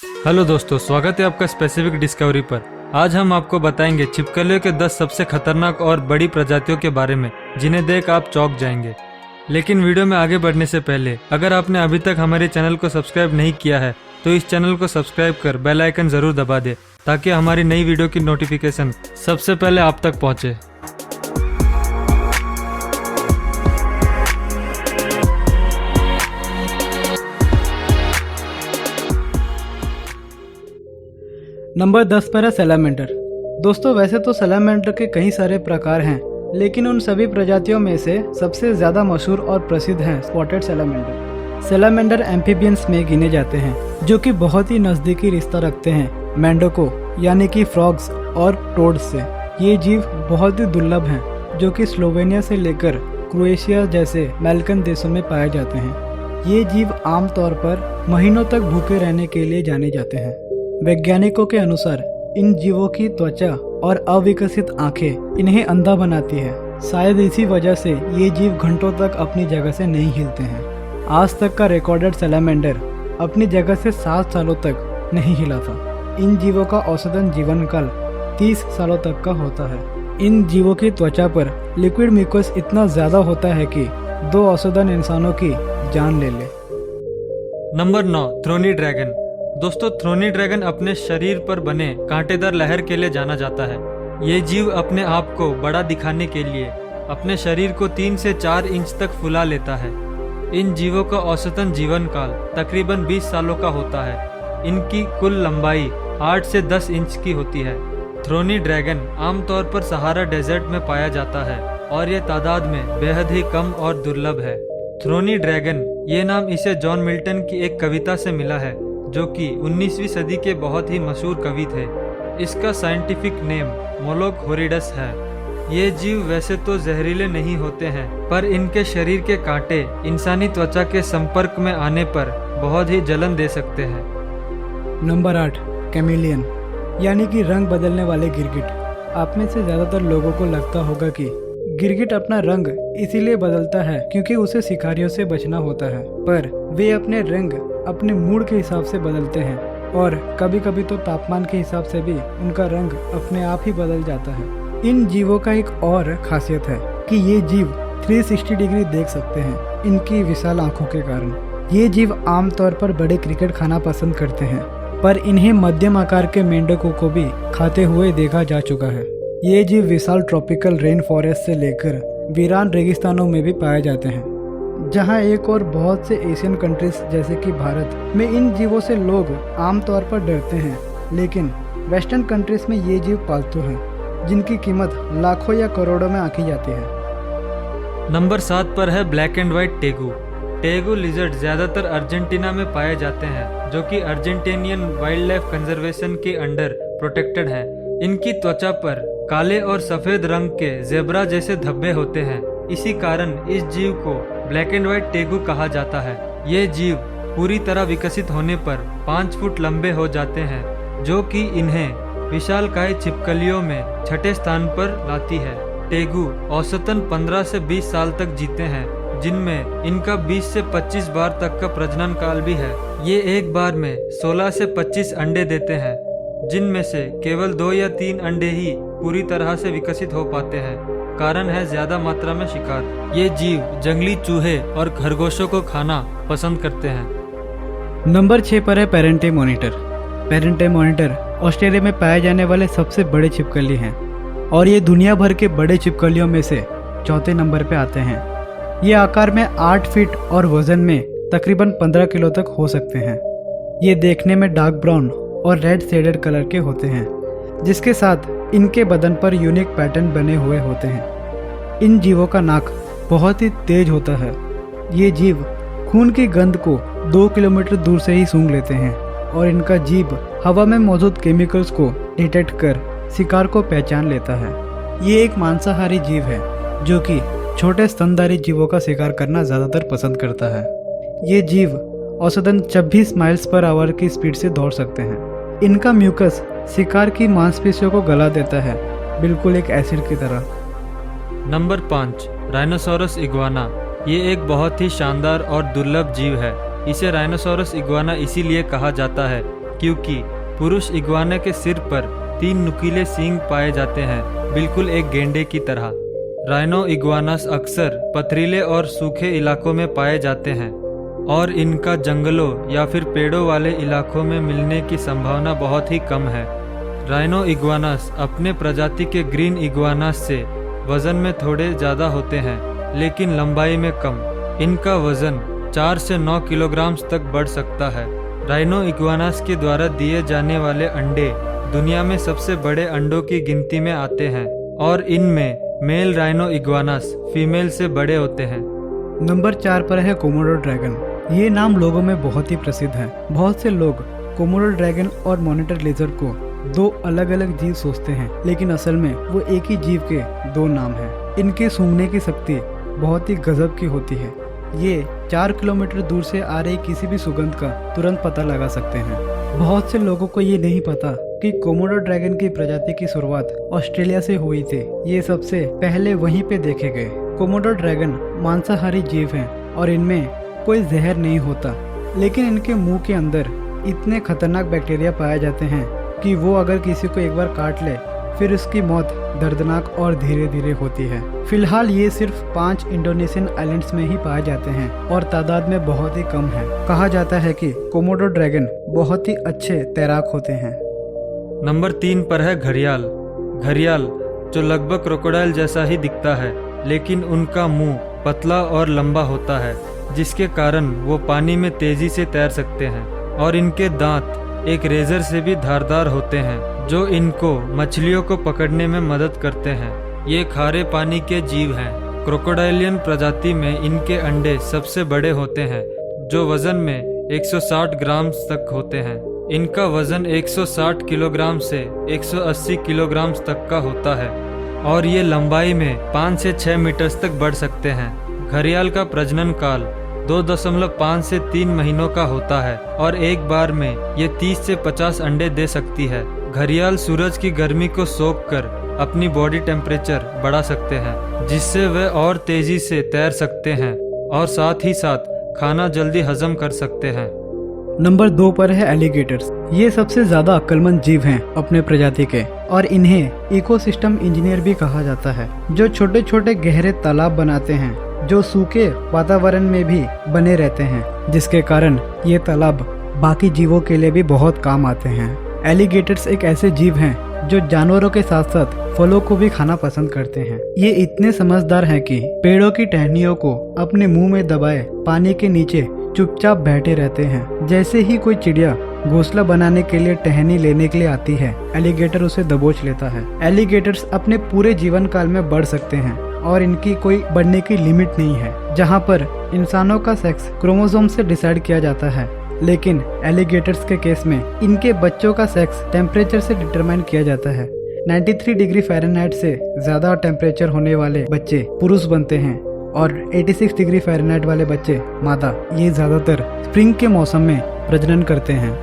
Hello दोस्तों, स्वागत है आपका स्पेसिफिक डिस्कवरी पर। आज हम आपको बताएंगे छिपकलियों के 10 सबसे खतरनाक और बड़ी प्रजातियों के बारे में जिन्हें देख आप चौंक जाएंगे। लेकिन वीडियो में आगे बढ़ने से पहले अगर आपने अभी तक हमारे चैनल को सब्सक्राइब नहीं किया है तो इस चैनल को सब्सक्राइब कर बेल आइकन जरूर दबा दे ताकि हमारी नई वीडियो की नोटिफिकेशन सबसे पहले आप तक पहुंचे। नंबर 10 पर है सैलामेंडर। दोस्तों, वैसे तो सैलामेंडर के कई सारे प्रकार हैं, लेकिन उन सभी प्रजातियों में से सबसे ज़्यादा मशहूर और प्रसिद्ध हैं स्पॉटेड सैलामेंडर। सैलामेंडर एम्फीबियंस में गिने जाते हैं, जो कि बहुत ही नज़दीकी रिश्ता रखते हैं मेंढकों यानी कि फ्रॉग्स और टोड्स से। ये जीव बहुत ही दुर्लभ हैं, जो कि स्लोवेनिया से लेकर क्रोएशिया जैसे बाल्कन देशों में पाए जाते हैं। ये जीव आमतौर पर महीनों तक भूखे रहने के लिए जाने जाते हैं। वैज्ञानिकों के अनुसार इन जीवों की त्वचा और अविकसित आंखें इन्हें अंधा बनाती है। शायद इसी वजह से ये जीव घंटों तक अपनी जगह से नहीं हिलते हैं। आज तक का रिकॉर्डेड सैलामेंडर अपनी जगह से 7 सालों तक नहीं हिला था। इन जीवों का औसतन जीवन काल 30 सालों तक का होता है। इन जीवों की त्वचा पर लिक्विड म्यूकस इतना ज्यादा होता है कि 2 औसतन इंसानों की जान ले ले। Number 9, thorny dragon. दोस्तों, थ्रोनी ड्रैगन अपने शरीर पर बने कांटेदार लहर के लिए जाना जाता है। ये जीव अपने आप को बड़ा दिखाने के लिए अपने शरीर को 3 से 4 इंच तक फुला लेता है। इन जीवों का औसतन जीवन काल तकरीबन 20 सालों का होता है। इनकी कुल लंबाई 8 से 10 इंच की होती है। थ्रोनी ड्रैगन आमतौर पर सहारा डेजर्ट में पाया जाता है और ये तादाद में बेहद ही कम और दुर्लभ है। थ्रोनी ड्रैगन ये नाम इसे जॉन मिल्टन की एक कविता से मिला है, जो कि 19वीं सदी के बहुत ही मशहूर कवि थे। इसका साइंटिफिक नेम मोलोक होरिडस है। ये जीव वैसे तो जहरीले नहीं होते हैं, पर इनके शरीर के कांटे इंसानी त्वचा के संपर्क में आने पर बहुत ही जलन दे सकते हैं। नंबर 8, कैमेलियन यानी कि रंग बदलने वाले गिरगिट। आप में से ज्यादातर लोगों को लगता होगा कि गिरगिट अपना रंग इसीलिए बदलता है क्योंकि उसे शिकारियों से बचना होता है, पर वे अपने रंग अपने मूड के हिसाब से बदलते हैं और कभी कभी तो तापमान के हिसाब से भी उनका रंग अपने आप ही बदल जाता है। इन जीवों का एक और खासियत है कि ये जीव 360 डिग्री देख सकते हैं इनकी विशाल आंखों के कारण। ये जीव आमतौर पर बड़े क्रिकेट खाना पसंद करते हैं, पर इन्हें मध्यम आकार के मेंढकों को भी खाते हुए देखा जा चुका है। ये जीव विशाल ट्रॉपिकल रेन फॉरेस्ट से लेकर वीरान रेगिस्तानों में भी पाए जाते हैं, जहां एक और बहुत से एशियन कंट्रीज जैसे कि भारत में इन जीवों से लोग आमतौर पर डरते हैं, लेकिन वेस्टर्न कंट्रीज में ये जीव पालतू हैं, जिनकी कीमत लाखों या करोड़ों में आंकी जाती है। नंबर 7 पर है ब्लैक एंड व्हाइट टेगू। टेगू लिजर्ड ज्यादातर अर्जेंटीना में पाए जाते हैं, जो कि अर्जेंटीनियन वाइल्ड लाइफ कंजर्वेशन के अंडर प्रोटेक्टेड है। इनकी त्वचा पर काले और सफेद रंग के जेब्रा जैसे धब्बे होते हैं। इसी कारण इस जीव को ब्लैक एंड व्हाइट टेगू कहा जाता है। ये जीव पूरी तरह विकसित होने पर 5 फुट लंबे हो जाते हैं, जो कि इन्हें विशालकाय छिपकलियों में छठे स्थान पर लाती है। टेगू औसतन 15 से 20 साल तक जीते हैं, जिनमें इनका 20 से 25 बार तक का प्रजनन काल भी है। ये एक बार में 16 से 25 अंडे देते हैं, जिनमें से केवल 2 या 3 अंडे ही पूरी तरह से विकसित हो पाते हैं। कारण है ज्यादा मात्रा में शिकार। ये जीव जंगली चूहे और खरगोशों को खाना पसंद करते हैं। नंबर 6 पर है पेरेंटे मॉनिटर। पेरेंटे मॉनिटर ऑस्ट्रेलिया में पाए जाने वाले सबसे बड़े छिपकली हैं और ये दुनिया भर के बड़े छिपकलियों में से चौथे नंबर पे आते हैं। ये आकार में 8 फीट और वजन में तकरीबन 15 किलो तक हो सकते हैं। ये देखने में डार्क ब्राउन और रेड शेडेड कलर के होते हैं, जिसके साथ इनके बदन पर यूनिक पैटर्न बने हुए होते हैं। इन जीवों का नाक बहुत ही तेज होता है। ये जीव खून की गंध को 2 किलोमीटर दूर से ही सूंघ लेते हैं और इनका जीभ हवा में मौजूद केमिकल्स को डिटेक्ट कर शिकार को पहचान लेता है। ये एक मांसाहारी जीव है, जो कि छोटे स्तनधारी जीवों का शिकार करना ज़्यादातर पसंद करता है। ये जीव औसतन 26 माइल्स पर आवर की स्पीड से दौड़ सकते हैं। इनका म्यूकस शिकार की मांसपेशियों को गला देता है, बिल्कुल एक एसिड की तरह। Number 5, rhinoceros iguana. ये एक बहुत ही शानदार और दुर्लभ जीव है। इसे राइनोसोरस इग्वाना इसीलिए कहा जाता है क्योंकि पुरुष इग्वाना के सिर पर 3 नुकीले सींग पाए जाते हैं, बिल्कुल एक गेंडे की तरह। राइनो इग्वानास अक्सर पथरीले और सूखे इलाकों में पाए जाते हैं और इनका जंगलों या फिर पेड़ों वाले इलाकों में मिलने की संभावना बहुत ही कम है। राइनो इग्वानास अपने प्रजाति के ग्रीन इग्वानास से वजन में थोड़े ज़्यादा होते हैं, लेकिन लंबाई में कम। इनका वजन 4 से 9 किलोग्राम तक बढ़ सकता है। राइनो इग्वानास के द्वारा दिए जाने वाले अंडे दुनिया में सबसे बड़े अंडों की गिनती में आते हैं और इनमें मेल राइनो इग्वानास फीमेल से बड़े होते हैं। नंबर 4 पर है कोमोडो ड्रैगन। ये नाम लोगों में बहुत ही प्रसिद्ध है। बहुत से लोग कोमोडो ड्रैगन और मॉनिटर लेजर को 2 अलग अलग जीव सोचते हैं, लेकिन असल में वो एक ही जीव के 2 नाम हैं। इनके सूंघने की शक्ति बहुत ही गजब की होती है। ये 4 किलोमीटर दूर से आ रही किसी भी सुगंध का तुरंत पता लगा सकते हैं। बहुत से लोगों को ये नहीं पता कि कोमोडो ड्रैगन की प्रजाति की शुरुआत ऑस्ट्रेलिया से हुई थी। ये सबसे पहले वहीं पे देखे गए। कोमोडो ड्रैगन मांसाहारी जीव हैं और इनमें कोई जहर नहीं होता, लेकिन इनके मुंह के अंदर इतने खतरनाक बैक्टीरिया पाए जाते हैं कि वो अगर किसी को एक बार काट ले फिर उसकी मौत दर्दनाक और धीरे धीरे होती है। फिलहाल ये सिर्फ 5 इंडोनेशियन आइलैंड्स में ही पाए जाते हैं और तादाद में बहुत ही कम है। कहा जाता है कि कोमोडो ड्रैगन बहुत ही अच्छे तैराक होते हैं। नंबर 3 पर है घड़ियाल। घड़ियाल जो लगभग क्रोकोडाइल जैसा ही दिखता है, लेकिन उनका मुंह पतला और लंबा होता है, जिसके कारण वो पानी में तेजी से तैर सकते हैं और इनके दांत एक रेजर से भी धारदार होते हैं, जो इनको मछलियों को पकड़ने में मदद करते हैं। ये खारे पानी के जीव हैं। क्रोकोडाइलियन प्रजाति में इनके अंडे सबसे बड़े होते हैं, जो वजन में 160 ग्राम तक होते हैं। इनका वजन 160 किलोग्राम से 180 किलोग्राम तक का होता है और ये लंबाई में 5 से 6 मीटर तक बढ़ सकते हैं। घड़ियाल का प्रजनन काल 2.5 से 3 महीनों का होता है और एक बार में ये 30 से 50 अंडे दे सकती है। घड़ियाल सूरज की गर्मी को सोख कर अपनी बॉडी टेम्परेचर बढ़ा सकते हैं, जिससे वे और तेजी से तैर सकते हैं और साथ ही साथ खाना जल्दी हजम कर सकते हैं। नंबर 2 पर है एलिगेटर्स। ये सबसे ज्यादा अक्लमंद जीव हैं अपने प्रजाति के और इन्हें इकोसिस्टम इंजीनियर भी कहा जाता है, जो छोटे छोटे गहरे तालाब बनाते हैं जो सूखे वातावरण में भी बने रहते हैं, जिसके कारण ये तालाब बाकी जीवों के लिए भी बहुत काम आते हैं। एलिगेटर्स एक ऐसे जीव हैं जो जानवरों के साथ साथ फलों को भी खाना पसंद करते हैं। ये इतने समझदार हैं कि पेड़ों की टहनियों को अपने मुंह में दबाए पानी के नीचे चुपचाप बैठे रहते हैं। जैसे ही कोई चिड़िया घोंसला बनाने के लिए टहनी लेने के लिए आती है, एलिगेटर उसे दबोच लेता है। एलिगेटर्स अपने पूरे जीवन काल में बढ़ सकते हैं और इनकी कोई बढ़ने की लिमिट नहीं है। जहाँ पर इंसानों का सेक्स क्रोमोसोम से डिसाइड किया जाता है, लेकिन एलिगेटर्स के केस में इनके बच्चों का सेक्स टेम्परेचर से डिटरमाइन किया जाता है। 93 डिग्री फ़ारेनहाइट से ज़्यादा टेम्परेचर होने वाले बच्चे पुरुष बनते हैं और 86 डिग्री फ़ारेनहाइट वाले बच्चे मादा। ये ज़्यादातर स्प्रिंग के मौसम में प्रजनन करते हैं।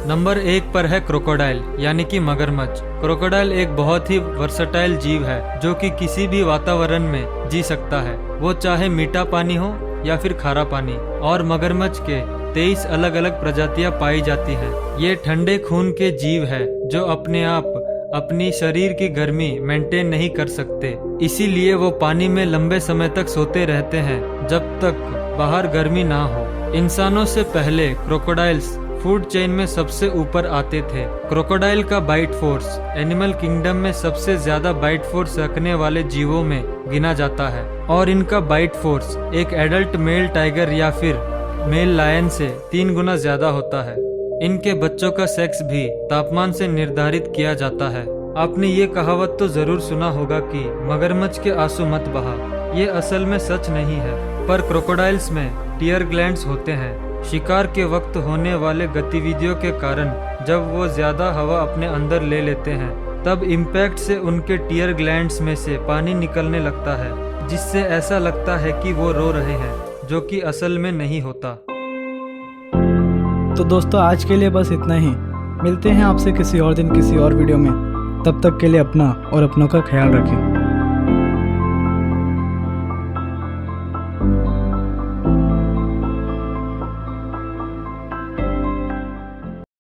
नंबर 1 पर है क्रोकोडाइल यानी कि मगरमच्छ। क्रोकोडाइल एक बहुत ही वर्सटाइल जीव है जो कि किसी भी वातावरण में जी सकता है, वो चाहे मीठा पानी हो या फिर खारा पानी। और मगरमच्छ के 23 अलग अलग प्रजातियां पाई जाती हैं। ये ठंडे खून के जीव है जो अपने आप अपनी शरीर की गर्मी मेंटेन नहीं कर सकते, इसीलिए वो पानी में लंबे समय तक सोते रहते हैं जब तक बाहर गर्मी ना हो। इंसानों से पहले क्रोकोडाइल्स फूड चेन में सबसे ऊपर आते थे। क्रोकोडाइल का बाइट फोर्स एनिमल किंगडम में सबसे ज्यादा बाइट फोर्स रखने वाले जीवों में गिना जाता है और इनका बाइट फोर्स एक एडल्ट मेल टाइगर या फिर मेल लायन से 3 गुना ज्यादा होता है। इनके बच्चों का सेक्स भी तापमान से निर्धारित किया जाता है। आपने ये कहावत तो जरूर सुना होगा कि मगरमच्छ के आंसू मत बहा। ये असल में सच नहीं है, पर क्रोकोडाइल्स में टीयर ग्लैंड्स होते हैं। शिकार के वक्त होने वाले गतिविधियों के कारण जब वो ज्यादा हवा अपने अंदर ले लेते हैं, तब इम्पैक्ट से उनके टीयर ग्लैंड्स में से पानी निकलने लगता है, जिससे ऐसा लगता है कि वो रो रहे हैं, जो कि असल में नहीं होता। तो दोस्तों आज के लिए बस इतना ही। मिलते हैं आपसे किसी और दिन किसी और वीडियो में। तब तक के लिए अपना और अपनों का ख्याल रखें।